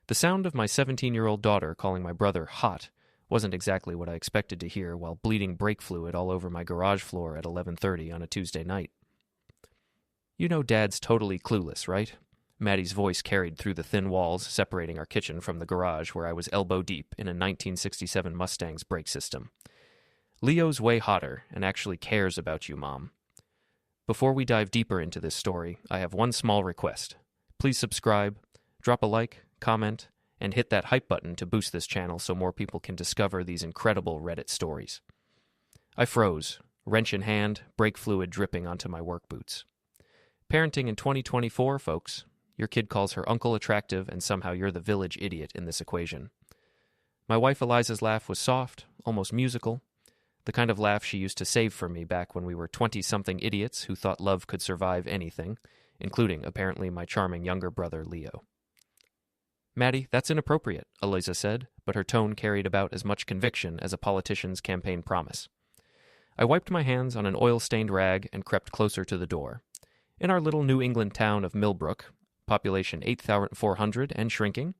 The sound of my 17-year-old daughter calling my brother hot wasn't exactly what I expected to hear while bleeding brake fluid all over my garage floor at 11:30 on a Tuesday night. "You know Dad's totally clueless, right?" Maddie's voice carried through the thin walls separating our kitchen from the garage where I was elbow deep in a 1967 Mustang's brake system. "Leo's way hotter and actually cares about you, Mom. Before we dive deeper into this story, I have one small request. Please subscribe, drop a like, comment, and hit that hype button to boost this channel so more people can discover these incredible Reddit stories." I froze, wrench in hand, brake fluid dripping onto my work boots. Parenting in 2024, folks. Your kid calls her uncle attractive, and somehow you're the village idiot in this equation. My wife Eliza's laugh was soft, almost musical, the kind of laugh she used to save for me back when we were 20-something idiots who thought love could survive anything, including, apparently, my charming younger brother, Leo. "Maddie, that's inappropriate," Eliza said, but her tone carried about as much conviction as a politician's campaign promise. I wiped my hands on an oil-stained rag and crept closer to the door. In our little New England town of Millbrook, population 8,400 and shrinking,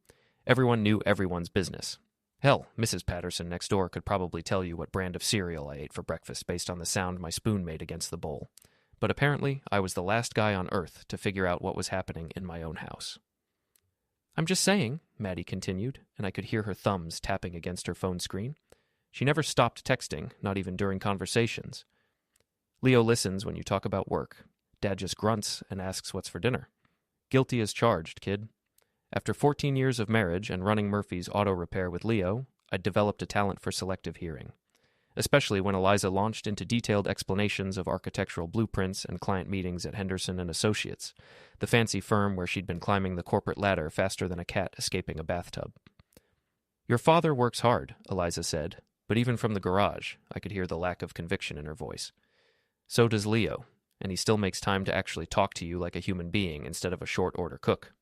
everyone knew everyone's business. Hell, Mrs. Patterson next door could probably tell you what brand of cereal I ate for breakfast based on the sound my spoon made against the bowl. But apparently, I was the last guy on Earth to figure out what was happening in my own house. "I'm just saying," Maddie continued, and I could hear her thumbs tapping against her phone screen. She never stopped texting, not even during conversations. "Leo listens when you talk about work. Dad just grunts and asks what's for dinner. Guilty as charged, kid. After 14 years of marriage and running Murphy's auto repair with Leo, I'd developed a talent for selective hearing, especially when Eliza launched into detailed explanations of architectural blueprints and client meetings at Henderson and Associates, the fancy firm where she'd been climbing the corporate ladder faster than a cat escaping a bathtub. "Your father works hard," Eliza said, but even from the garage, I could hear the lack of conviction in her voice. "So does Leo, and he still makes time to actually talk to you like a human being instead of a short-order cook."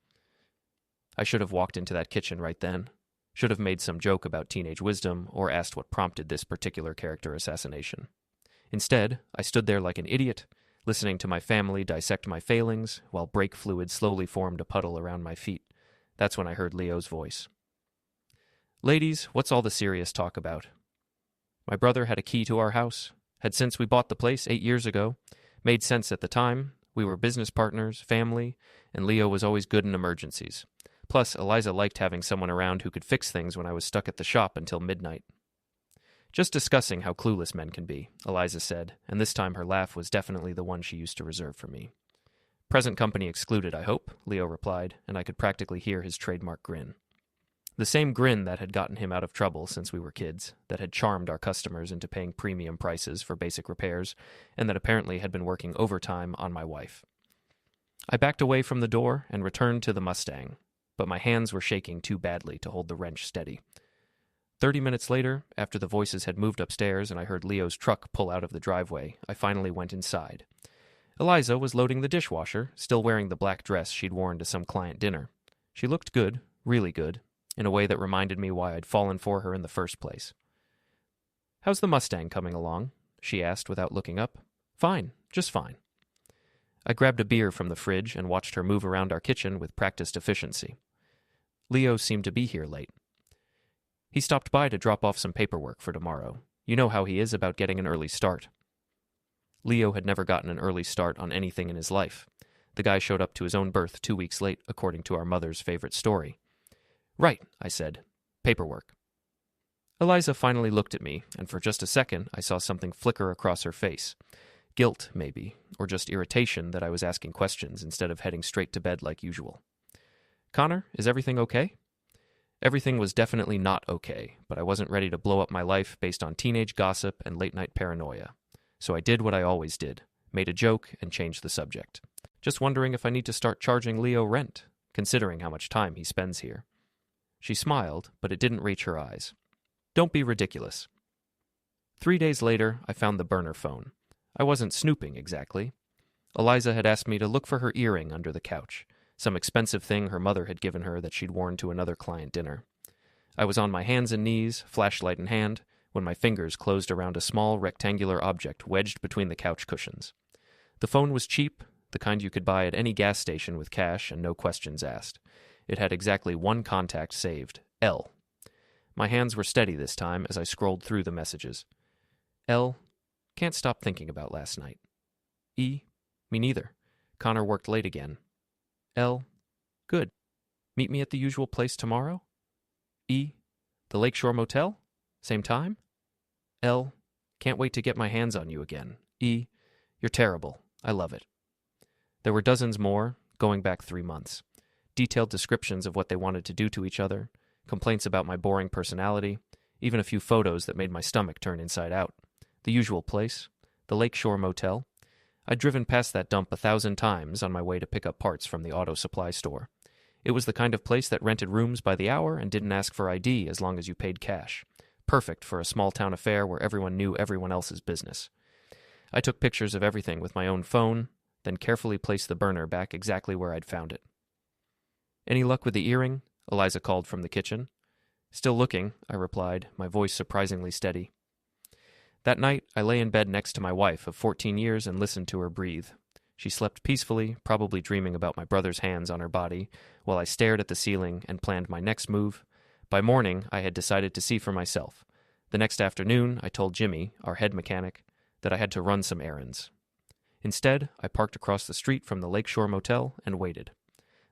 I should have walked into that kitchen right then. Should have made some joke about teenage wisdom or asked what prompted this particular character assassination. Instead, I stood there like an idiot, listening to my family dissect my failings while brake fluid slowly formed a puddle around my feet. That's when I heard Leo's voice. "Ladies, what's all the serious talk about?" My brother had a key to our house, had since we bought the place 8 years ago. Made sense at the time. We were business partners, family, and Leo was always good in emergencies. Plus, Eliza liked having someone around who could fix things when I was stuck at the shop until midnight. "Just discussing how clueless men can be," Eliza said, and this time her laugh was definitely the one she used to reserve for me. "Present company excluded, I hope," Leo replied, and I could practically hear his trademark grin. The same grin that had gotten him out of trouble since we were kids, that had charmed our customers into paying premium prices for basic repairs, and that apparently had been working overtime on my wife. I backed away from the door and returned to the Mustang, but my hands were shaking too badly to hold the wrench steady. 30 minutes later, after the voices had moved upstairs and I heard Leo's truck pull out of the driveway, I finally went inside. Eliza was loading the dishwasher, still wearing the black dress she'd worn to some client dinner. She looked good, really good, in a way that reminded me why I'd fallen for her in the first place. "How's the Mustang coming along?" she asked without looking up. "Fine, just fine." I grabbed a beer from the fridge and watched her move around our kitchen with practiced efficiency. Leo seemed to be here late. "He stopped by to drop off some paperwork for tomorrow. You know how he is about getting an early start." Leo had never gotten an early start on anything in his life. The guy showed up to his own birth 2 weeks late, according to our mother's favorite story. "Right," I said. "Paperwork." Eliza finally looked at me, and for just a second I saw something flicker across her face. Guilt, maybe, or just irritation that I was asking questions instead of heading straight to bed like usual. "Connor, is everything okay?" Everything was definitely not okay, but I wasn't ready to blow up my life based on teenage gossip and late-night paranoia. So I did what I always did, made a joke and changed the subject. "Just wondering if I need to start charging Leo rent, considering how much time he spends here." She smiled, but it didn't reach her eyes. "Don't be ridiculous." 3 days later, I found the burner phone. I wasn't snooping, exactly. Eliza had asked me to look for her earring under the couch, some expensive thing her mother had given her that she'd worn to another client dinner. I was on my hands and knees, flashlight in hand, when my fingers closed around a small rectangular object wedged between the couch cushions. The phone was cheap, the kind you could buy at any gas station with cash and no questions asked. It had exactly one contact saved, L. My hands were steady this time as I scrolled through the messages. L. Can't stop thinking about last night. E. Me neither. Connor worked late again. L. Good. Meet me at the usual place tomorrow? E. The Lakeshore Motel? Same time? L. Can't wait to get my hands on you again. E. You're terrible. I love it. There were dozens more, going back 3 months. Detailed descriptions of what they wanted to do to each other, complaints about my boring personality, even a few photos that made my stomach turn inside out. The usual place, the Lakeshore Motel. I'd driven past that dump 1,000 times on my way to pick up parts from the auto supply store. It was the kind of place that rented rooms by the hour and didn't ask for ID as long as you paid cash. Perfect for a small-town affair where everyone knew everyone else's business. I took pictures of everything with my own phone, then carefully placed the burner back exactly where I'd found it. Any luck with the earring? Eliza called from the kitchen. Still looking, I replied, my voice surprisingly steady. That night, I lay in bed next to my wife of 14 years and listened to her breathe. She slept peacefully, probably dreaming about my brother's hands on her body, while I stared at the ceiling and planned my next move. By morning, I had decided to see for myself. The next afternoon, I told Jimmy, our head mechanic, that I had to run some errands. Instead, I parked across the street from the Lakeshore Motel and waited.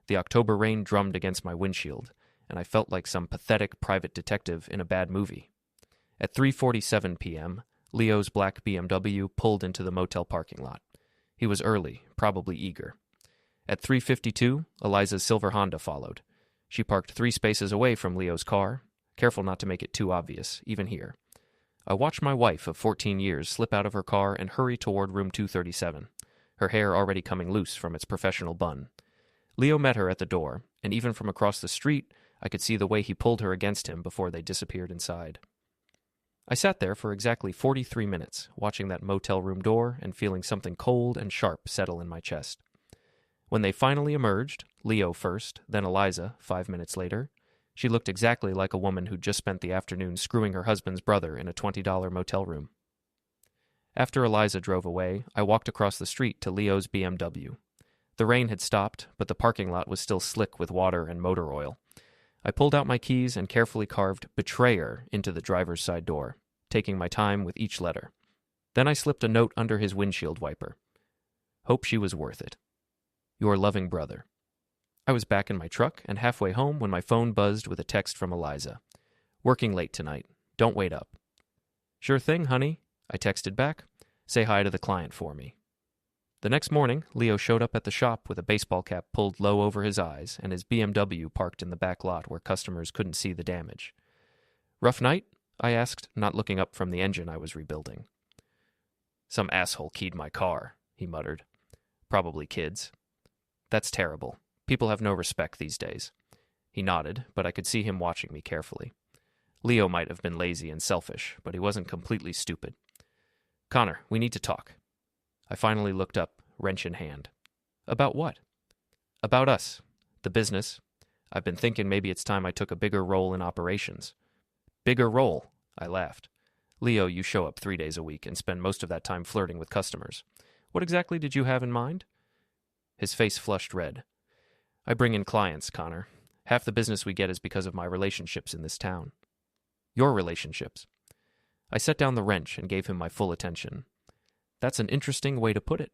The October rain drummed against my windshield, and I felt like some pathetic private detective in a bad movie. At 3:47 p.m., Leo's black BMW pulled into the motel parking lot. He was early, probably eager. At 3:52, Eliza's silver Honda followed. She parked 3 spaces away from Leo's car, careful not to make it too obvious, even here. I watched my wife of 14 years slip out of her car and hurry toward room 237, her hair already coming loose from its professional bun. Leo met her at the door, and even from across the street, I could see the way he pulled her against him before they disappeared inside. I sat there for exactly 43 minutes, watching that motel room door and feeling something cold and sharp settle in my chest. When they finally emerged, Leo first, then Eliza 5 minutes later, she looked exactly like a woman who'd just spent the afternoon screwing her husband's brother in a $20 motel room. After Eliza drove away, I walked across the street to Leo's BMW. The rain had stopped, but the parking lot was still slick with water and motor oil. I pulled out my keys and carefully carved betrayer into the driver's side door, taking my time with each letter. Then I slipped a note under his windshield wiper. Hope she was worth it. Your loving brother. I was back in my truck and halfway home when my phone buzzed with a text from Eliza. Working late tonight. Don't wait up. Sure thing, honey, I texted back. Say hi to the client for me. The next morning, Leo showed up at the shop with a baseball cap pulled low over his eyes and his BMW parked in the back lot where customers couldn't see the damage. Rough night? I asked, not looking up from the engine I was rebuilding. Some asshole keyed my car, he muttered. Probably kids. That's terrible. People have no respect these days. He nodded, but I could see him watching me carefully. Leo might have been lazy and selfish, but he wasn't completely stupid. Connor, we need to talk. I finally looked up, wrench in hand. About what? About us. The business. I've been thinking maybe it's time I took a bigger role in operations. Bigger role? I laughed. Leo, you show up 3 days a week and spend most of that time flirting with customers. What exactly did you have in mind? His face flushed red. I bring in clients, Connor. Half the business we get is because of my relationships in this town. Your relationships. I set down the wrench and gave him my full attention. That's an interesting way to put it.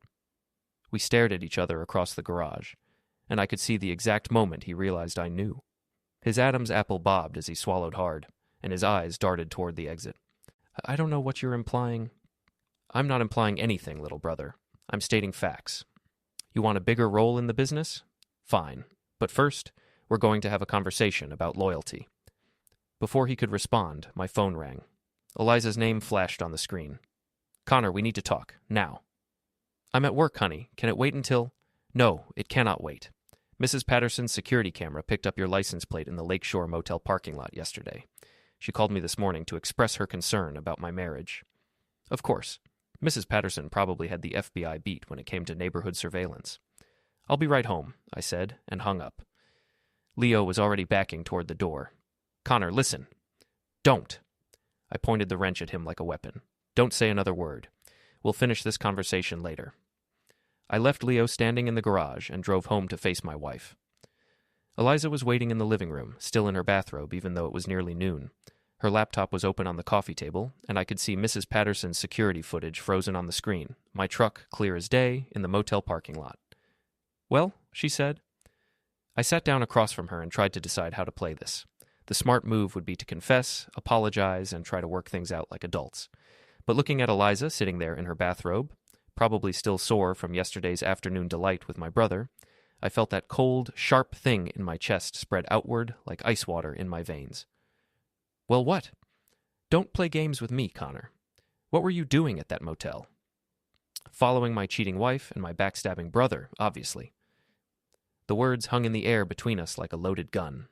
We stared at each other across the garage, and I could see the exact moment he realized I knew. His Adam's apple bobbed as he swallowed hard, and his eyes darted toward the exit. I don't know what you're implying. I'm not implying anything, little brother. I'm stating facts. You want a bigger role in the business? Fine. But first, we're going to have a conversation about loyalty. Before he could respond, my phone rang. Eliza's name flashed on the screen. Connor, we need to talk. Now. I'm at work, honey. Can it wait until... No, it cannot wait. Mrs. Patterson's security camera picked up your license plate in the Lakeshore Motel parking lot yesterday. She called me this morning to express her concern about my marriage. Of course, Mrs. Patterson probably had the FBI beat when it came to neighborhood surveillance. I'll be right home, I said, and hung up. Leo was already backing toward the door. Connor, listen. Don't. I pointed the wrench at him like a weapon. Don't say another word. We'll finish this conversation later. I left Leo standing in the garage and drove home to face my wife. Eliza was waiting in the living room, still in her bathrobe even though it was nearly noon. Her laptop was open on the coffee table, and I could see Mrs. Patterson's security footage frozen on the screen, my truck clear as day in the motel parking lot. "Well," she said. I sat down across from her and tried to decide how to play this. The smart move would be to confess, apologize, and try to work things out like adults. But looking at Eliza sitting there in her bathrobe, probably still sore from yesterday's afternoon delight with my brother, I felt that cold, sharp thing in my chest spread outward like ice water in my veins. "Well, what? Don't play games with me, Connor. What were you doing at that motel?" "Following my cheating wife and my backstabbing brother, obviously." The words hung in the air between us like a loaded gun.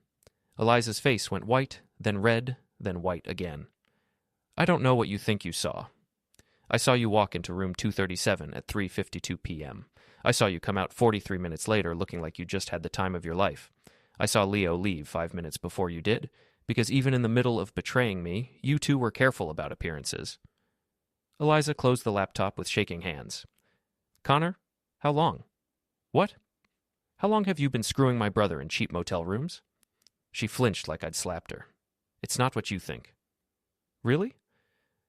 Eliza's face went white, then red, then white again. "I don't know what you think you saw. I saw you walk into room 237 at 3:52 p.m. I saw you come out 43 minutes later looking like you just had the time of your life. I saw Leo leave 5 minutes before you did, because even in the middle of betraying me, you two were careful about appearances." Eliza closed the laptop with shaking hands. "Connor, how long?" "What? How long have you been screwing my brother in cheap motel rooms?" She flinched like I'd slapped her. "It's not what you think." "Really?"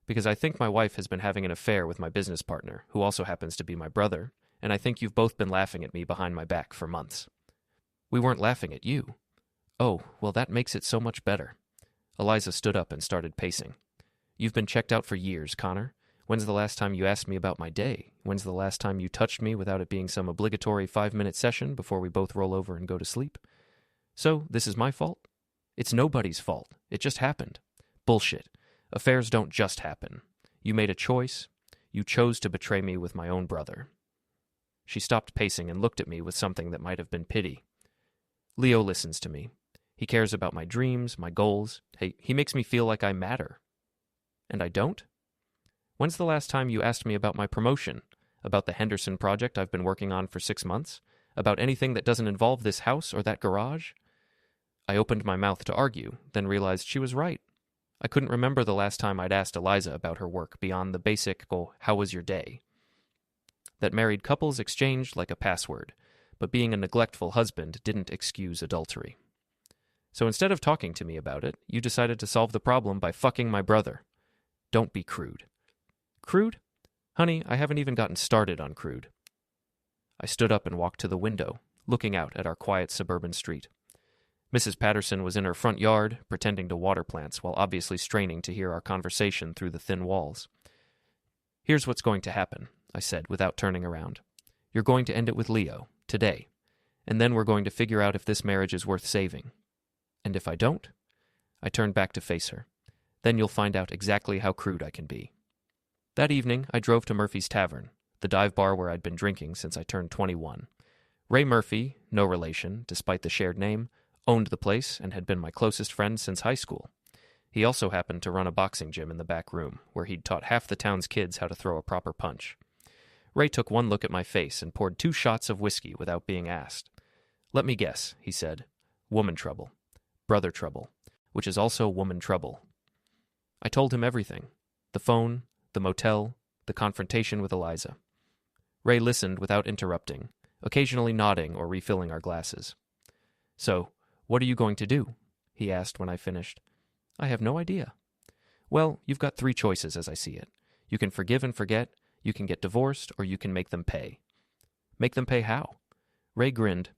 "Because I think my wife has been having an affair with my business partner, who also happens to be my brother, and I think you've both been laughing at me behind my back for months." "We weren't laughing at you." "Oh, well, that makes it so much better." Eliza stood up and started pacing. "You've been checked out for years, Connor. When's the last time you asked me about my day? When's the last time you touched me without it being some obligatory 5-minute session before we both roll over and go to sleep? So, this is my fault? It's nobody's fault. It just happened. Bullshit. Affairs don't just happen. You made a choice. You chose to betray me with my own brother." She stopped pacing and looked at me with something that might have been pity. "Leo listens to me. He cares about my dreams, my goals. He makes me feel like I matter. And I don't? When's the last time you asked me about my promotion? About the Henderson project I've been working on for 6 months? About anything that doesn't involve this house or that garage?" I opened my mouth to argue, then realized she was right. I couldn't remember the last time I'd asked Eliza about her work beyond the basic, "How was your day?" That married couples exchanged like a password, but being a neglectful husband didn't excuse adultery. So instead of talking to me about it, you decided to solve the problem by fucking my brother. Don't be crude. Crude? Honey, I haven't even gotten started on crude. I stood up and walked to the window, looking out at our quiet suburban street. Mrs. Patterson was in her front yard, pretending to water plants while obviously straining to hear our conversation through the thin walls. "Here's what's going to happen," I said without turning around. "You're going to end it with Leo, today. And then we're going to figure out if this marriage is worth saving. And if I don't?" I turned back to face her. "Then you'll find out exactly how crude I can be." That evening, I drove to Murphy's Tavern, the dive bar where I'd been drinking since I turned 21. Ray Murphy, no relation, despite the shared name, owned the place and had been my closest friend since high school. He also happened to run a boxing gym in the back room, where he'd taught half the town's kids how to throw a proper punch. Ray took one look at my face and poured 2 shots of whiskey without being asked. "Let me guess," he said. "Woman trouble. Brother trouble. Which is also woman trouble." I told him everything. The phone, the motel, the confrontation with Eliza. Ray listened without interrupting, occasionally nodding or refilling our glasses. "So, what are you going to do?" he asked when I finished. "I have no idea." "Well, you've got 3 choices as I see it. You can forgive and forget, you can get divorced, or you can make them pay." "Make them pay how?" Ray grinned.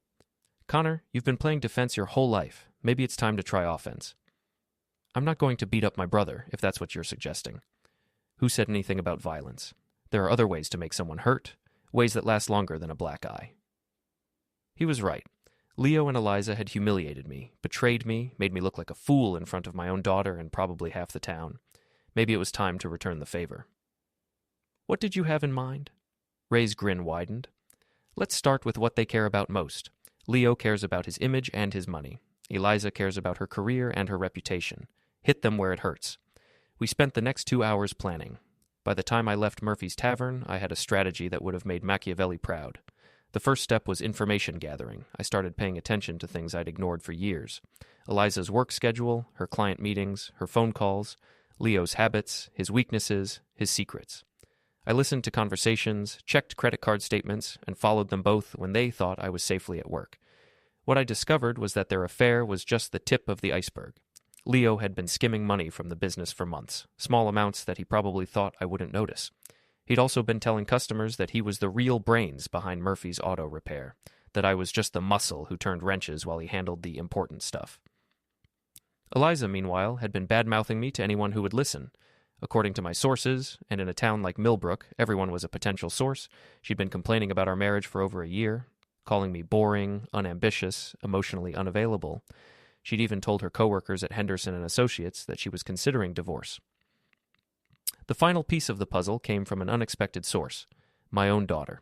"Connor, you've been playing defense your whole life. Maybe it's time to try offense." "I'm not going to beat up my brother, if that's what you're suggesting." "Who said anything about violence? There are other ways to make someone hurt, ways that last longer than a black eye." He was right. Leo and Eliza had humiliated me, betrayed me, made me look like a fool in front of my own daughter and probably half the town. Maybe it was time to return the favor. "What did you have in mind?" Ray's grin widened. "Let's start with what they care about most. Leo cares about his image and his money. Eliza cares about her career and her reputation. Hit them where it hurts." We spent the next 2 hours planning. By the time I left Murphy's Tavern, I had a strategy that would have made Machiavelli proud. The first step was information gathering. I started paying attention to things I'd ignored for years. Eliza's work schedule, her client meetings, her phone calls, Leo's habits, his weaknesses, his secrets. I listened to conversations, checked credit card statements, and followed them both when they thought I was safely at work. What I discovered was that their affair was just the tip of the iceberg. Leo had been skimming money from the business for months, small amounts that he probably thought I wouldn't notice. He'd also been telling customers that he was the real brains behind Murphy's auto repair, that I was just the muscle who turned wrenches while he handled the important stuff. Eliza, meanwhile, had been bad-mouthing me to anyone who would listen. According to my sources, and in a town like Millbrook, everyone was a potential source, she'd been complaining about our marriage for over a year, calling me boring, unambitious, emotionally unavailable. She'd even told her coworkers at Henderson and Associates that she was considering divorce. The final piece of the puzzle came from an unexpected source, my own daughter.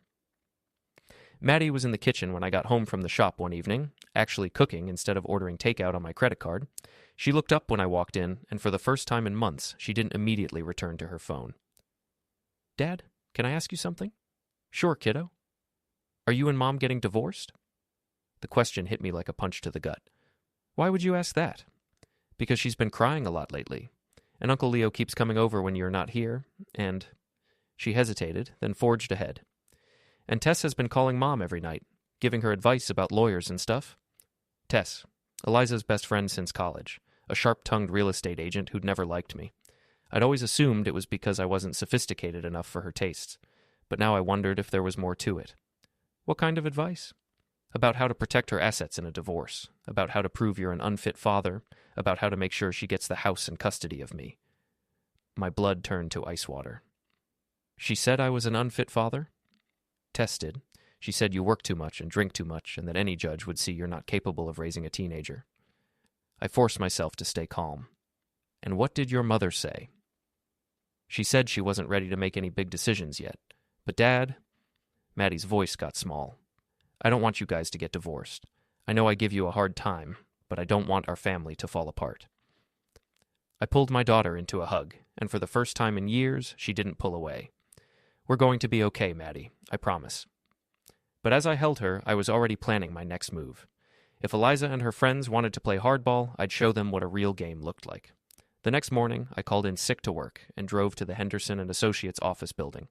Maddie was in the kitchen when I got home from the shop one evening, actually cooking instead of ordering takeout on my credit card. She looked up when I walked in, and for the first time in months, she didn't immediately return to her phone. "Dad, can I ask you something?" "Sure, kiddo." "Are you and Mom getting divorced?" The question hit me like a punch to the gut. "Why would you ask that?" "Because she's been crying a lot lately, and Uncle Leo keeps coming over when you're not here, and—" She hesitated, then forged ahead. "And Tess has been calling Mom every night, giving her advice about lawyers and stuff." Tess, Eliza's best friend since college, a sharp-tongued real estate agent who'd never liked me. I'd always assumed it was because I wasn't sophisticated enough for her tastes, but now I wondered if there was more to it. What kind of advice? About how to protect her assets in a divorce, about how to prove you're an unfit father, about how to make sure she gets the house and custody of me. My blood turned to ice water. She said I was an unfit father? Tess did. She said you work too much and drink too much, and that any judge would see you're not capable of raising a teenager. I forced myself to stay calm. "And what did your mother say?" "She said she wasn't ready to make any big decisions yet. But Dad—" Maddie's voice got small. "I don't want you guys to get divorced. I know I give you a hard time, but I don't want our family to fall apart." I pulled my daughter into a hug, and for the first time in years, she didn't pull away. "We're going to be okay, Maddie, I promise." But as I held her, I was already planning my next move. If Eliza and her friends wanted to play hardball, I'd show them what a real game looked like. The next morning, I called in sick to work and drove to the Henderson and Associates office building.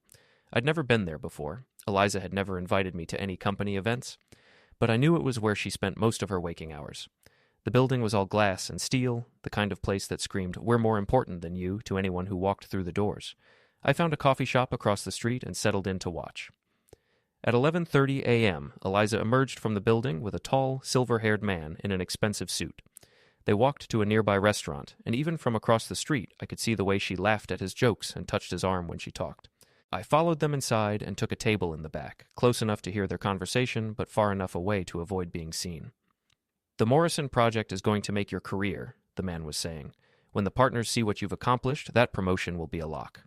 I'd never been there before. Eliza had never invited me to any company events, but I knew it was where she spent most of her waking hours. The building was all glass and steel, the kind of place that screamed, "We're more important than you," to anyone who walked through the doors. I found a coffee shop across the street and settled in to watch. At 11:30 a.m., Eliza emerged from the building with a tall, silver-haired man in an expensive suit. They walked to a nearby restaurant, and even from across the street, I could see the way she laughed at his jokes and touched his arm when she talked. I followed them inside and took a table in the back, close enough to hear their conversation, but far enough away to avoid being seen. "The Morrison Project is going to make your career," the man was saying. "When the partners see what you've accomplished, that promotion will be a lock."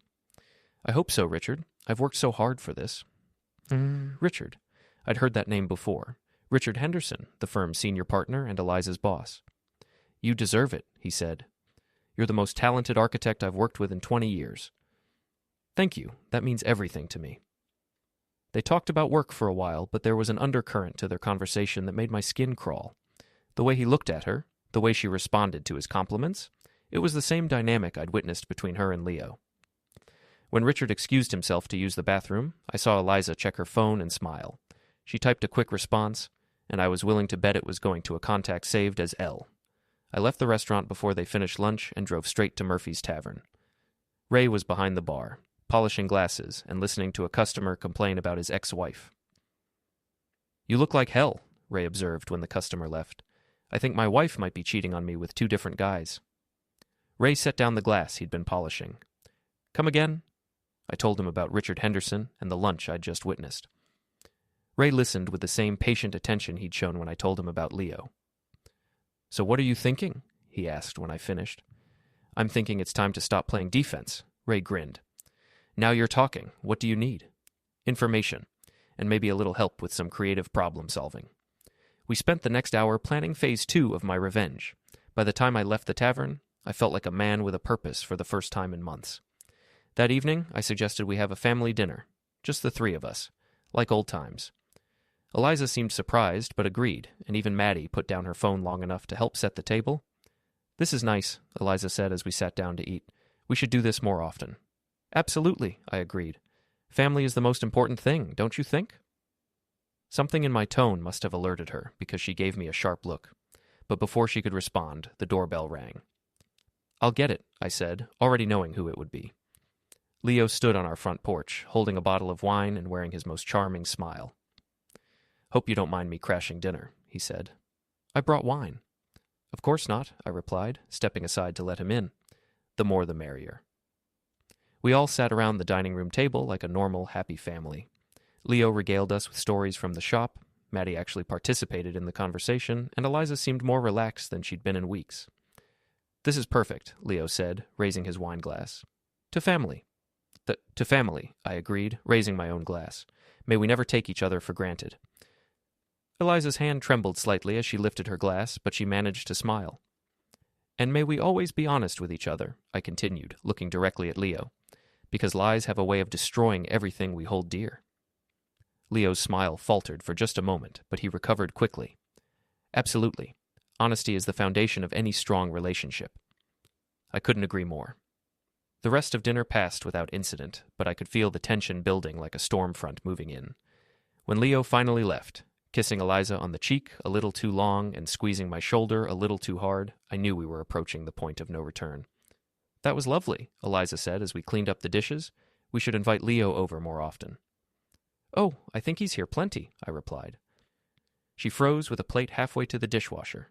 "I hope so, Richard. I've worked so hard for this." Richard. I'd heard that name before. Richard Henderson, the firm's senior partner and Eliza's boss. "You deserve it," he said. "You're the most talented architect I've worked with in 20 years. "Thank you. That means everything to me." They talked about work for a while, but there was an undercurrent to their conversation that made my skin crawl. The way he looked at her, the way she responded to his compliments, it was the same dynamic I'd witnessed between her and Leo. When Richard excused himself to use the bathroom, I saw Eliza check her phone and smile. She typed a quick response, and I was willing to bet it was going to a contact saved as L. I left the restaurant before they finished lunch and drove straight to Murphy's Tavern. Ray was behind the bar, polishing glasses and listening to a customer complain about his ex-wife. "You look like hell," Ray observed when the customer left. "I think my wife might be cheating on me with 2 different guys." Ray set down the glass he'd been polishing. "Come again?" I told him about Richard Henderson and the lunch I'd just witnessed. Ray listened with the same patient attention he'd shown when I told him about Leo. "So what are you thinking?" he asked when I finished. "I'm thinking it's time to stop playing defense," Ray grinned. "Now you're talking. What do you need?" "Information, and maybe a little help with some creative problem solving." We spent the next hour planning phase 2 of my revenge. By the time I left the tavern, I felt like a man with a purpose for the first time in months. That evening, I suggested we have a family dinner, just the 3 of us, like old times. Eliza seemed surprised, but agreed, and even Maddie put down her phone long enough to help set the table. "This is nice," Eliza said as we sat down to eat. "We should do this more often." "Absolutely," I agreed. "Family is the most important thing, don't you think?" Something in my tone must have alerted her, because she gave me a sharp look. But before she could respond, the doorbell rang. "I'll get it," I said, already knowing who it would be. Leo stood on our front porch, holding a bottle of wine and wearing his most charming smile. "Hope you don't mind me crashing dinner," he said. "I brought wine." "Of course not," I replied, stepping aside to let him in. The more the merrier. We all sat around the dining room table like a normal, happy family. Leo regaled us with stories from the shop, Maddie actually participated in the conversation, and Eliza seemed more relaxed than she'd been in weeks. "This is perfect," Leo said, raising his wine glass. "To family." To family," I agreed, raising my own glass. "May we never take each other for granted." Eliza's hand trembled slightly as she lifted her glass, but she managed to smile. "And may we always be honest with each other," I continued, looking directly at Leo, "because lies have a way of destroying everything we hold dear." Leo's smile faltered for just a moment, but he recovered quickly. "Absolutely. Honesty is the foundation of any strong relationship." I couldn't agree more. The rest of dinner passed without incident, but I could feel the tension building like a storm front moving in. When Leo finally left, kissing Eliza on the cheek a little too long and squeezing my shoulder a little too hard, I knew we were approaching the point of no return. "That was lovely," Eliza said as we cleaned up the dishes. "We should invite Leo over more often." "Oh, I think he's here plenty," I replied. She froze with a plate halfway to the dishwasher.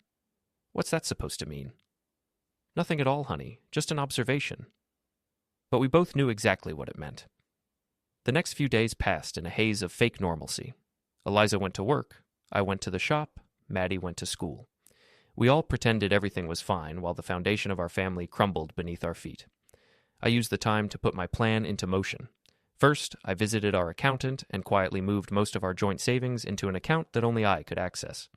"What's that supposed to mean?" "Nothing at all, honey. Just an observation." But we both knew exactly what it meant. The next few days passed in a haze of fake normalcy. Eliza went to work, I went to the shop, Maddie went to school. We all pretended everything was fine while the foundation of our family crumbled beneath our feet. I used the time to put my plan into motion. First, I visited our accountant and quietly moved most of our joint savings into an account that only I could access.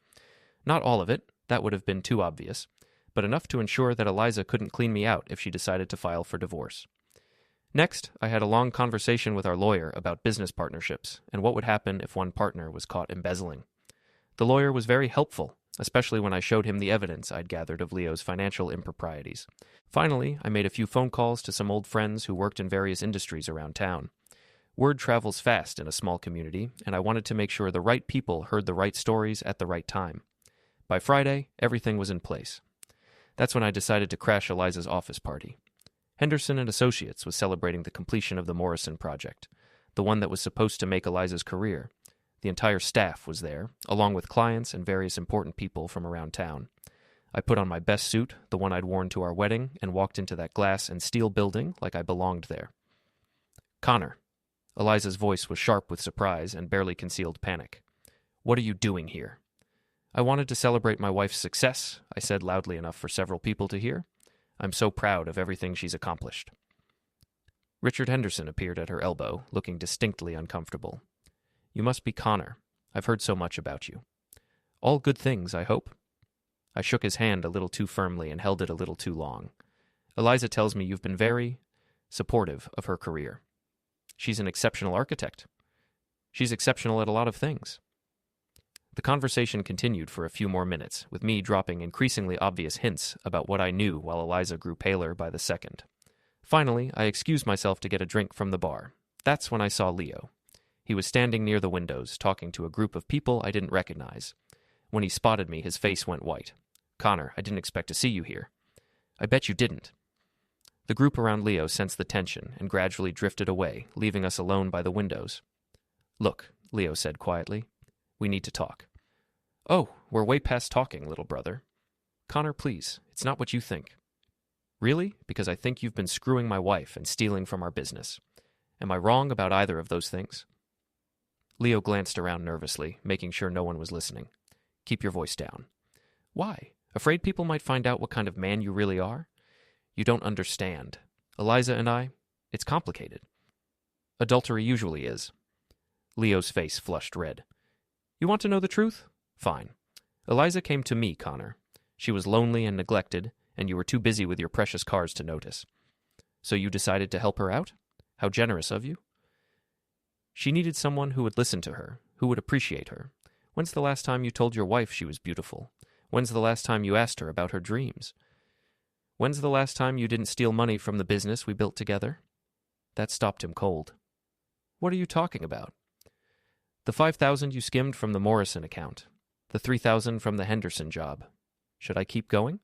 Not all of it, that would have been too obvious, but enough to ensure that Eliza couldn't clean me out if she decided to file for divorce. Next, I had a long conversation with our lawyer about business partnerships and what would happen if one partner was caught embezzling. The lawyer was very helpful, especially when I showed him the evidence I'd gathered of Leo's financial improprieties. Finally, I made a few phone calls to some old friends who worked in various industries around town. Word travels fast in a small community, and I wanted to make sure the right people heard the right stories at the right time. By Friday, everything was in place. That's when I decided to crash Eliza's office party. Henderson and Associates was celebrating the completion of the Morrison project, the one that was supposed to make Eliza's career. The entire staff was there, along with clients and various important people from around town. I put on my best suit, the one I'd worn to our wedding, and walked into that glass and steel building like I belonged there. "Connor." Eliza's voice was sharp with surprise and barely concealed panic. "What are you doing here?" "I wanted to celebrate my wife's success," I said loudly enough for several people to hear. "I'm so proud of everything she's accomplished." Richard Henderson appeared at her elbow, looking distinctly uncomfortable. "You must be Connor. I've heard so much about you." "All good things, I hope." I shook his hand a little too firmly and held it a little too long. "Eliza tells me you've been very supportive of her career. She's an exceptional architect. She's exceptional at a lot of things." The conversation continued for a few more minutes, with me dropping increasingly obvious hints about what I knew while Eliza grew paler by the second. Finally, I excused myself to get a drink from the bar. That's when I saw Leo. He was standing near the windows, talking to a group of people I didn't recognize. When he spotted me, his face went white. "Connor, I didn't expect to see you here." "I bet you didn't." The group around Leo sensed the tension and gradually drifted away, leaving us alone by the windows. "Look," Leo said quietly. "We need to talk." "Oh, we're way past talking, little brother." "Connor, please, it's not what you think." "Really? Because I think you've been screwing my wife and stealing from our business. Am I wrong about either of those things?" Leo glanced around nervously, making sure no one was listening. "Keep your voice down." "Why? Afraid people might find out what kind of man you really are?" "You don't understand. Eliza and I, it's complicated." "Adultery usually is." Leo's face flushed red. "You want to know the truth? Fine. Eliza came to me, Connor. She was lonely and neglected, and you were too busy with your precious cars to notice. So you decided to help her out? How generous of you." "She needed someone who would listen to her, who would appreciate her. When's the last time you told your wife she was beautiful? When's the last time you asked her about her dreams? When's the last time you didn't steal money from the business we built together?" That stopped him cold. "What are you talking about?" The 5,000 you skimmed from the Morrison account. The 3,000 from the Henderson job. Should I keep going?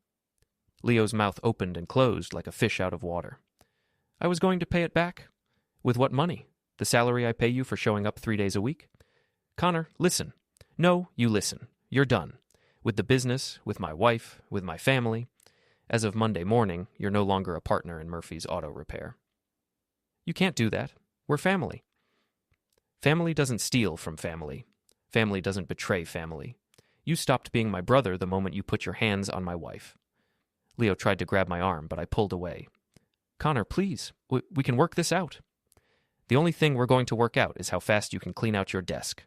Leo's mouth opened and closed like a fish out of water. I was going to pay it back. With what money? The salary I pay you for showing up 3 days a week? Connor, listen. No, you listen. You're done. With the business, with my wife, with my family. As of Monday morning, you're no longer a partner in Murphy's Auto Repair. You can't do that. We're family. Family doesn't steal from family. Family doesn't betray family. You stopped being my brother the moment you put your hands on my wife. Leo tried to grab my arm, but I pulled away. Connor, please. We can work this out. The only thing we're going to work out is how fast you can clean out your desk.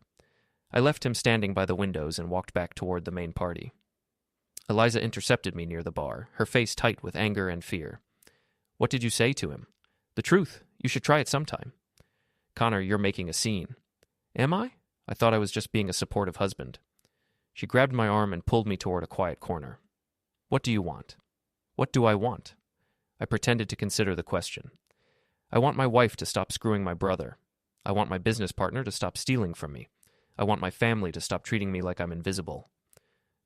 I left him standing by the windows and walked back toward the main party. Eliza intercepted me near the bar, her face tight with anger and fear. What did you say to him? The truth. You should try it sometime. Connor, you're making a scene. Am I? I thought I was just being a supportive husband. She grabbed my arm and pulled me toward a quiet corner. What do you want? What do I want? I pretended to consider the question. I want my wife to stop screwing my brother. I want my business partner to stop stealing from me. I want my family to stop treating me like I'm invisible.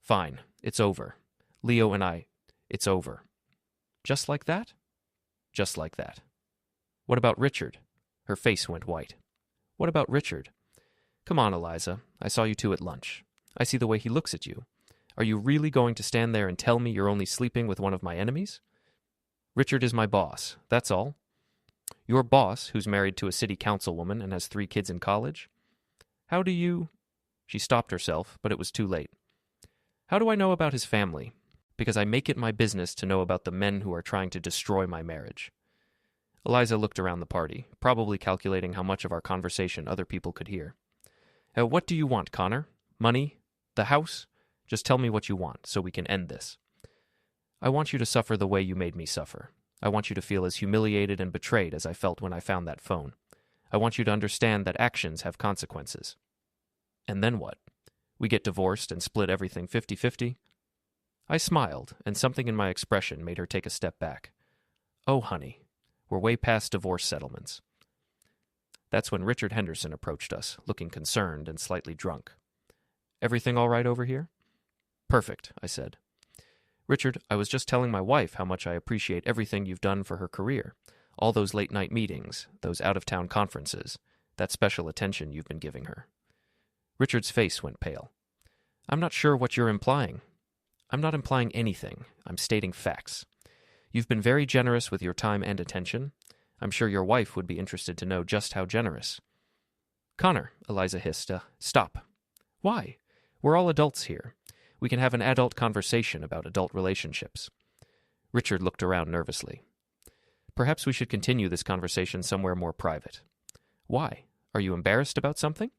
Fine, it's over. Leo and I, it's over. Just like that? Just like that. What about Richard? Her face went white. What about Richard? Come on, Eliza. I saw you two at lunch. I see the way he looks at you. Are you really going to stand there and tell me you're only sleeping with one of my enemies? Richard is my boss, that's all. Your boss, who's married to a city councilwoman and has 3 kids in college? How do you... She stopped herself, but it was too late. How do I know about his family? Because I make it my business to know about the men who are trying to destroy my marriage. Eliza looked around the party, probably calculating how much of our conversation other people could hear. What do you want, Connor? Money? The house? Just tell me what you want, so we can end this. I want you to suffer the way you made me suffer. I want you to feel as humiliated and betrayed as I felt when I found that phone. I want you to understand that actions have consequences. And then what? We get divorced and split everything 50-50? I smiled, and something in my expression made her take a step back. Oh, honey, we're way past divorce settlements. That's when Richard Henderson approached us, looking concerned and slightly drunk. Everything all right over here? Perfect, I said. Richard, I was just telling my wife how much I appreciate everything you've done for her career. All those late-night meetings, those out-of-town conferences, that special attention you've been giving her. Richard's face went pale. I'm not sure what you're implying. I'm not implying anything. I'm stating facts. You've been very generous with your time and attention. I'm sure your wife would be interested to know just how generous. Connor, Eliza hissed, stop. Why? We're all adults here. We can have an adult conversation about adult relationships. Richard looked around nervously. Perhaps we should continue this conversation somewhere more private. Why? Are you embarrassed about something?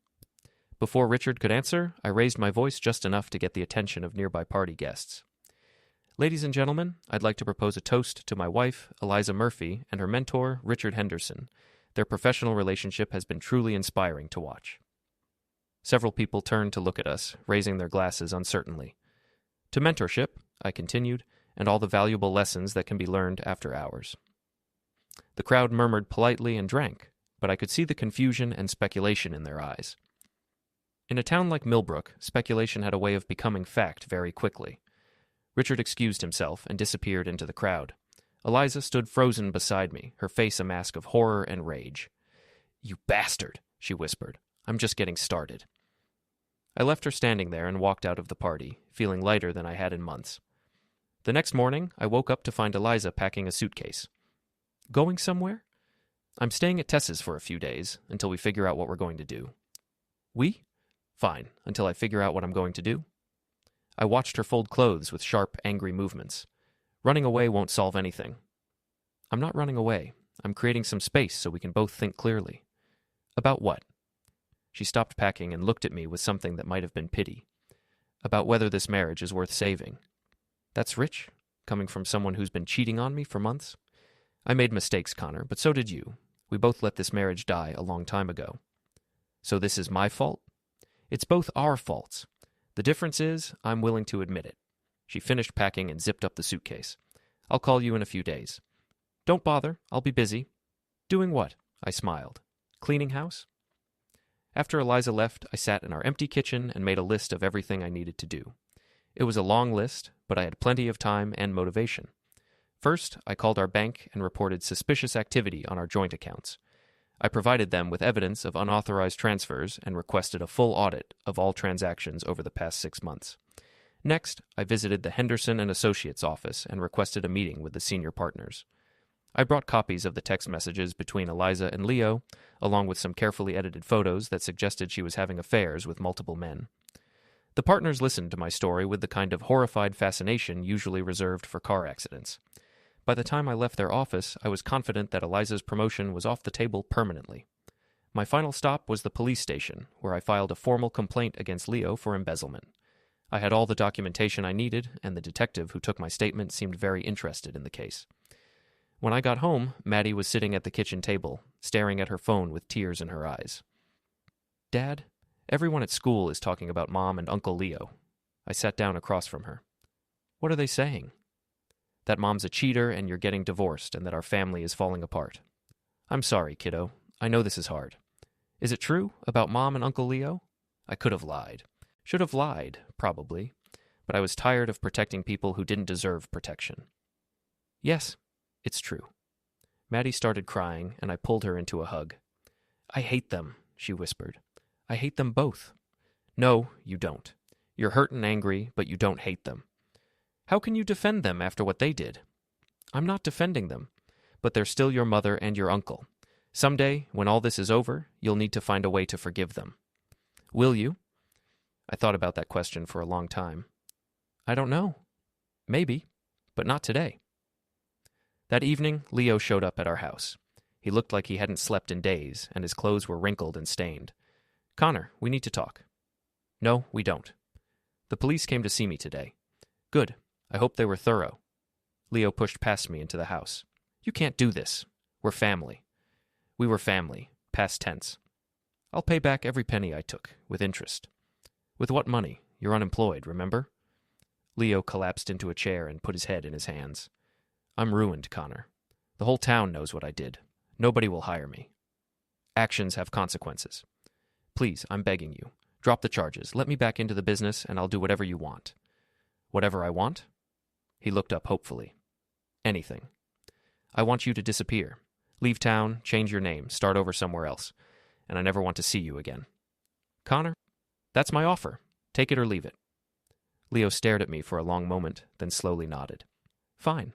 Before Richard could answer, I raised my voice just enough to get the attention of nearby party guests. Ladies and gentlemen, I'd like to propose a toast to my wife, Eliza Murphy, and her mentor, Richard Henderson. Their professional relationship has been truly inspiring to watch. Several people turned to look at us, raising their glasses uncertainly. To mentorship, I continued, and all the valuable lessons that can be learned after hours. The crowd murmured politely and drank, but I could see the confusion and speculation in their eyes. In a town like Millbrook, speculation had a way of becoming fact very quickly. Richard excused himself and disappeared into the crowd. Eliza stood frozen beside me, her face a mask of horror and rage. "You bastard," she whispered. "I'm just getting started." I left her standing there and walked out of the party, feeling lighter than I had in months. The next morning, I woke up to find Eliza packing a suitcase. Going somewhere? I'm staying at Tess's for a few days, until we figure out what we're going to do. We? Fine, until I figure out what I'm going to do. I watched her fold clothes with sharp, angry movements. Running away won't solve anything. I'm not running away. I'm creating some space so we can both think clearly. About what? She stopped packing and looked at me with something that might have been pity. About whether this marriage is worth saving. That's rich, coming from someone who's been cheating on me for months. I made mistakes, Connor, but so did you. We both let this marriage die a long time ago. So this is my fault? It's both our faults. The difference is, I'm willing to admit it. She finished packing and zipped up the suitcase. I'll call you in a few days. Don't bother, I'll be busy. Doing what? I smiled. Cleaning house? After Eliza left, I sat in our empty kitchen and made a list of everything I needed to do. It was a long list, but I had plenty of time and motivation. First, I called our bank and reported suspicious activity on our joint accounts. I provided them with evidence of unauthorized transfers and requested a full audit of all transactions over the past 6 months. Next, I visited the Henderson and Associates office and requested a meeting with the senior partners. I brought copies of the text messages between Eliza and Leo, along with some carefully edited photos that suggested she was having affairs with multiple men. The partners listened to my story with the kind of horrified fascination usually reserved for car accidents. By the time I left their office, I was confident that Eliza's promotion was off the table permanently. My final stop was the police station, where I filed a formal complaint against Leo for embezzlement. I had all the documentation I needed, and the detective who took my statement seemed very interested in the case. When I got home, Maddie was sitting at the kitchen table, staring at her phone with tears in her eyes. "Dad, everyone at school is talking about Mom and Uncle Leo." I sat down across from her. "What are they saying?" "That Mom's a cheater and you're getting divorced and that our family is falling apart." "I'm sorry, kiddo. I know this is hard. Is it true about Mom and Uncle Leo?" I could have lied. Should have lied, probably. But I was tired of protecting people who didn't deserve protection. "Yes, it's true." Maddie started crying, and I pulled her into a hug. "I hate them," she whispered. "I hate them both." "No, you don't. You're hurt and angry, but you don't hate them." "How can you defend them after what they did?" "I'm not defending them, but they're still your mother and your uncle. Someday, when all this is over, you'll need to find a way to forgive them." "Will you?" I thought about that question for a long time. "I don't know. Maybe, but not today." That evening, Leo showed up at our house. He looked like he hadn't slept in days, and his clothes were wrinkled and stained. "Connor, we need to talk." "No, we don't." "The police came to see me today." "Good. I hope they were thorough." Leo pushed past me into the house. "You can't do this. We're family." "We were family. Past tense. I'll pay back every penny I took, with interest." "With what money? You're unemployed, remember?" Leo collapsed into a chair and put his head in his hands. "I'm ruined, Connor. The whole town knows what I did. Nobody will hire me. Actions have consequences. Please, I'm begging you. Drop the charges. Let me back into the business, and I'll do whatever you want." "Whatever I want?" He looked up hopefully. "Anything. I want you to disappear. Leave town, change your name, start over somewhere else, and I never want to see you again." "Connor, that's my offer. Take it or leave it." Leo stared at me for a long moment, then slowly nodded. "Fine.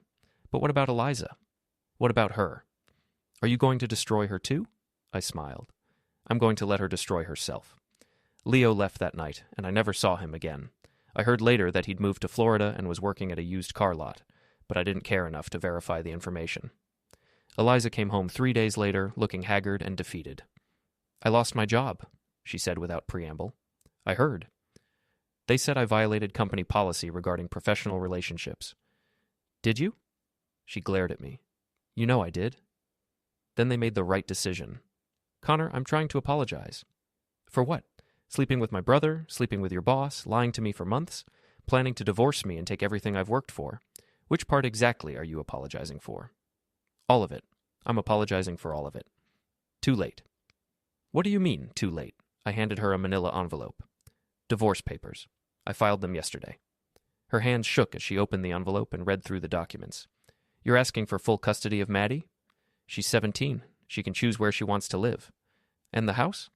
But what about Eliza? What about her? Are you going to destroy her too?" I smiled. "I'm going to let her destroy herself." Leo left that night, and I never saw him again. I heard later that he'd moved to Florida and was working at a used car lot, but I didn't care enough to verify the information. Eliza came home 3 days later, looking haggard and defeated. "I lost my job," she said without preamble. "I heard. They said I violated company policy regarding professional relationships." "Did you?" She glared at me. "You know I did." "Then they made the right decision." "Connor, I'm trying to apologize." "For what? Sleeping with my brother, sleeping with your boss, lying to me for months, planning to divorce me and take everything I've worked for. Which part exactly are you apologizing for?" "All of it. I'm apologizing for all of it." "Too late." "What do you mean, too late?" I handed her a manila envelope. "Divorce papers. I filed them yesterday." Her hands shook as she opened the envelope and read through the documents. "You're asking for full custody of Maddie? She's 17. She can choose where she wants to live. And the house?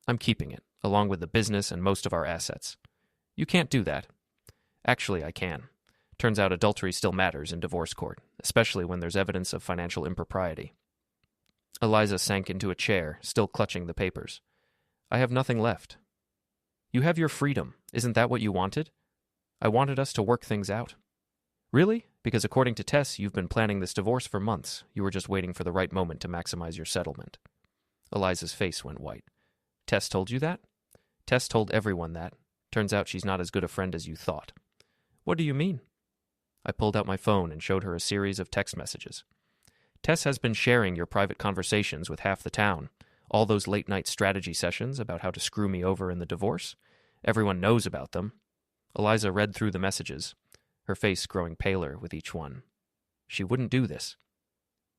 I'm keeping it, along with the business and most of our assets." "You can't do that." "Actually, I can. Turns out adultery still matters in divorce court, especially when there's evidence of financial impropriety." Eliza sank into a chair, still clutching the papers. "I have nothing left." "You have your freedom. Isn't that what you wanted?" "I wanted us to work things out." "Really? Because according to Tess, you've been planning this divorce for months. You were just waiting for the right moment to maximize your settlement." Eliza's face went white. "Tess told you that?" "Tess told everyone that. Turns out she's not as good a friend as you thought." "What do you mean?" I pulled out my phone and showed her a series of text messages. "Tess has been sharing your private conversations with half the town. All those late-night strategy sessions about how to screw me over in the divorce. Everyone knows about them." Eliza read through the messages, her face growing paler with each one. "She wouldn't do this."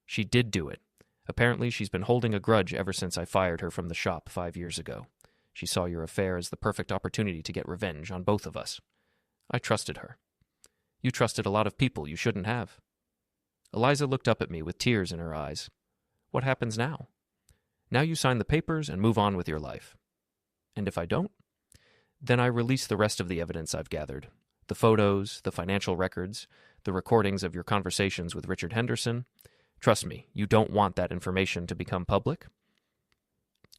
"She did do it. Apparently she's been holding a grudge ever since I fired her from the shop 5 years ago. She saw your affair as the perfect opportunity to get revenge on both of us. I trusted her. You trusted a lot of people you shouldn't have." Eliza looked up at me with tears in her eyes. "What happens now?" "Now you sign the papers and move on with your life." "And if I don't?" "Then I release the rest of the evidence I've gathered. The photos, the financial records, the recordings of your conversations with Richard Henderson. Trust me, you don't want that information to become public."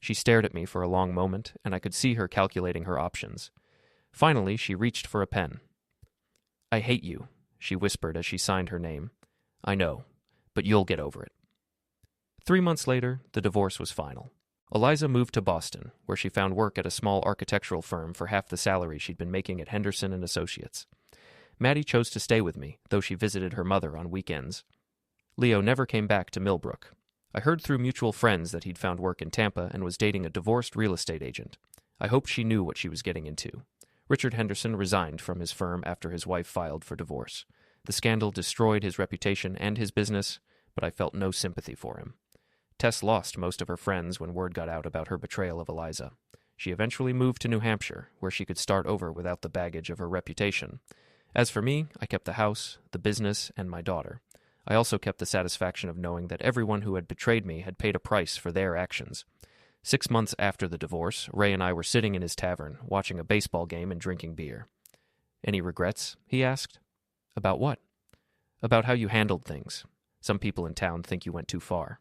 She stared at me for a long moment, and I could see her calculating her options. Finally, she reached for a pen. "I hate you," she whispered as she signed her name. "I know, but you'll get over it." 3 months later, the divorce was final. Eliza moved to Boston, where she found work at a small architectural firm for half the salary she'd been making at Henderson and Associates. Maddie chose to stay with me, though she visited her mother on weekends. Leo never came back to Millbrook. I heard through mutual friends that he'd found work in Tampa and was dating a divorced real estate agent. I hoped she knew what she was getting into. Richard Henderson resigned from his firm after his wife filed for divorce. The scandal destroyed his reputation and his business, but I felt no sympathy for him. Tess lost most of her friends when word got out about her betrayal of Eliza. She eventually moved to New Hampshire, where she could start over without the baggage of her reputation. As for me, I kept the house, the business, and my daughter. I also kept the satisfaction of knowing that everyone who had betrayed me had paid a price for their actions. 6 months after the divorce, Ray and I were sitting in his tavern, watching a baseball game and drinking beer. "Any regrets?" he asked. "About what?" "About how you handled things. Some people in town think you went too far."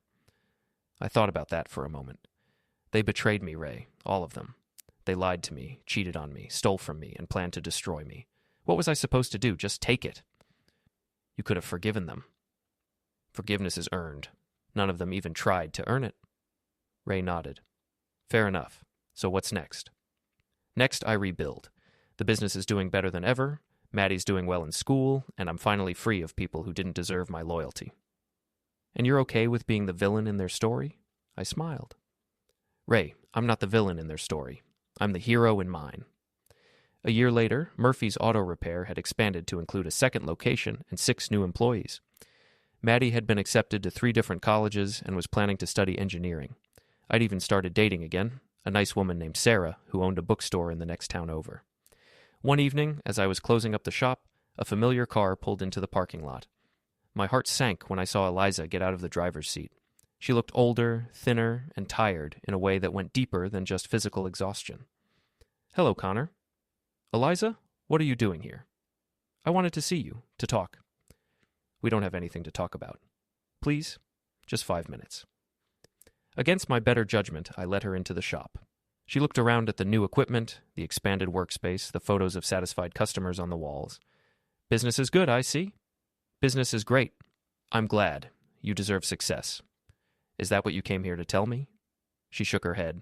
I thought about that for a moment. They betrayed me, Ray, all of them. They lied to me, cheated on me, stole from me, and planned to destroy me. What was I supposed to do? Just take it? You could have forgiven them. Forgiveness is earned. None of them even tried to earn it. Ray nodded. Fair enough. So what's next? Next, I rebuild. The business is doing better than ever, Maddie's doing well in school, and I'm finally free of people who didn't deserve my loyalty. And you're okay with being the villain in their story? I smiled. Ray, I'm not the villain in their story. I'm the hero in mine. A year later, Murphy's Auto Repair had expanded to include a second location and 6 new employees. Maddie had been accepted to 3 different colleges and was planning to study engineering. I'd even started dating again, a nice woman named Sarah who owned a bookstore in the next town over. One evening, as I was closing up the shop, a familiar car pulled into the parking lot. My heart sank when I saw Eliza get out of the driver's seat. She looked older, thinner, and tired in a way that went deeper than just physical exhaustion. Hello, Connor. Eliza, what are you doing here? I wanted to see you, to talk. We don't have anything to talk about. Please, just 5 minutes. Against my better judgment, I led her into the shop. She looked around at the new equipment, the expanded workspace, the photos of satisfied customers on the walls. Business is good, I see. Business is great. I'm glad. You deserve success. Is that what you came here to tell me? She shook her head.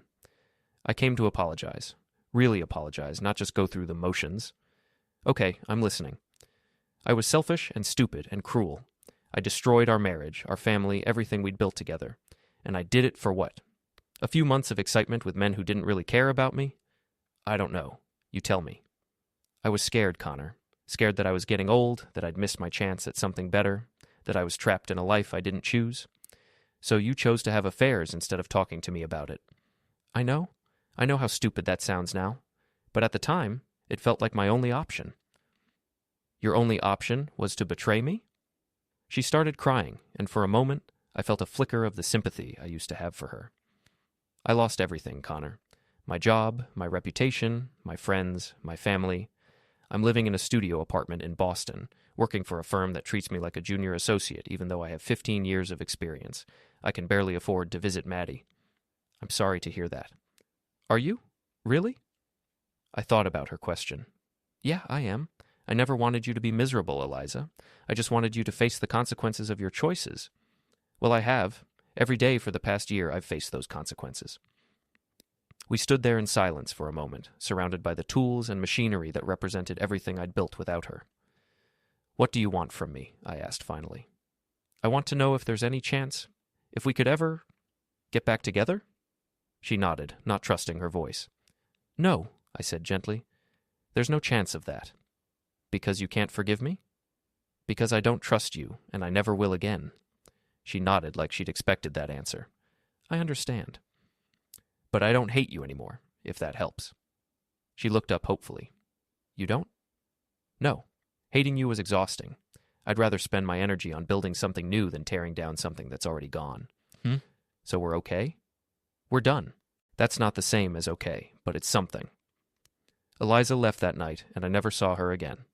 I came to apologize. Really apologize, not just go through the motions. Okay, I'm listening. I was selfish and stupid and cruel. I destroyed our marriage, our family, everything we'd built together. And I did it for what? A few months of excitement with men who didn't really care about me? I don't know. You tell me. I was scared, Connor. Scared that I was getting old, that I'd missed my chance at something better, that I was trapped in a life I didn't choose. So you chose to have affairs instead of talking to me about it. I know how stupid that sounds now. But at the time, it felt like my only option. Your only option was to betray me? She started crying, and for a moment, I felt a flicker of the sympathy I used to have for her. I lost everything, Connor. My job, my reputation, my friends, my family. I'm living in a studio apartment in Boston, working for a firm that treats me like a junior associate, even though I have 15 years of experience. I can barely afford to visit Maddie. I'm sorry to hear that. Are you? Really? I thought about her question. Yeah, I am. I never wanted you to be miserable, Eliza. I just wanted you to face the consequences of your choices. Well, I have. Every day for the past year, I've faced those consequences. We stood there in silence for a moment, surrounded by the tools and machinery that represented everything I'd built without her. What do you want from me? I asked finally. I want to know if there's any chance, if we could ever get back together? She nodded, not trusting her voice. No, I said gently. There's no chance of that. Because you can't forgive me? Because I don't trust you, and I never will again. She nodded like she'd expected that answer. I understand. But I don't hate you anymore. if that helps. She looked up hopefully. You don't? No. Hating you was exhausting. I'd rather spend my energy on building something new than tearing down something that's already gone. So we're okay? We're done. That's not the same as okay, but it's something. Eliza left that night, and I never saw her again.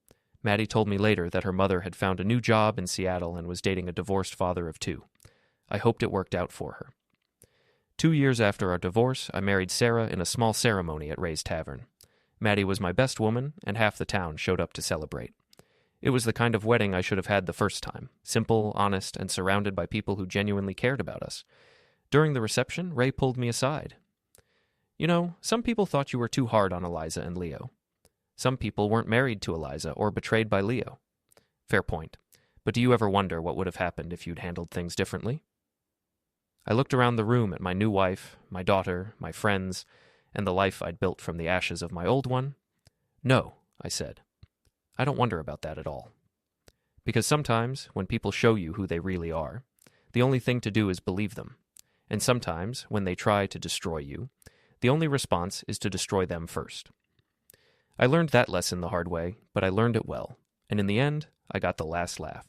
Maddie told me later that her mother had found a new job in Seattle and was dating a divorced father of 2. I hoped it worked out for her. 2 years after our divorce, I married Sarah in a small ceremony at Ray's Tavern. Maddie was my best woman, and half the town showed up to celebrate. It was the kind of wedding I should have had the first time, simple, honest, and surrounded by people who genuinely cared about us. During the reception, Ray pulled me aside. You know, some people thought you were too hard on Eliza and Leo. Some people weren't married to Eliza or betrayed by Leo. Fair point. But do you ever wonder what would have happened if you'd handled things differently? I looked around the room at my new wife, my daughter, my friends, and the life I'd built from the ashes of my old one. No, I said. I don't wonder about that at all. Because sometimes, when people show you who they really are, the only thing to do is believe them. And sometimes, when they try to destroy you, the only response is to destroy them first. I learned that lesson the hard way, but I learned it well, and in the end, I got the last laugh.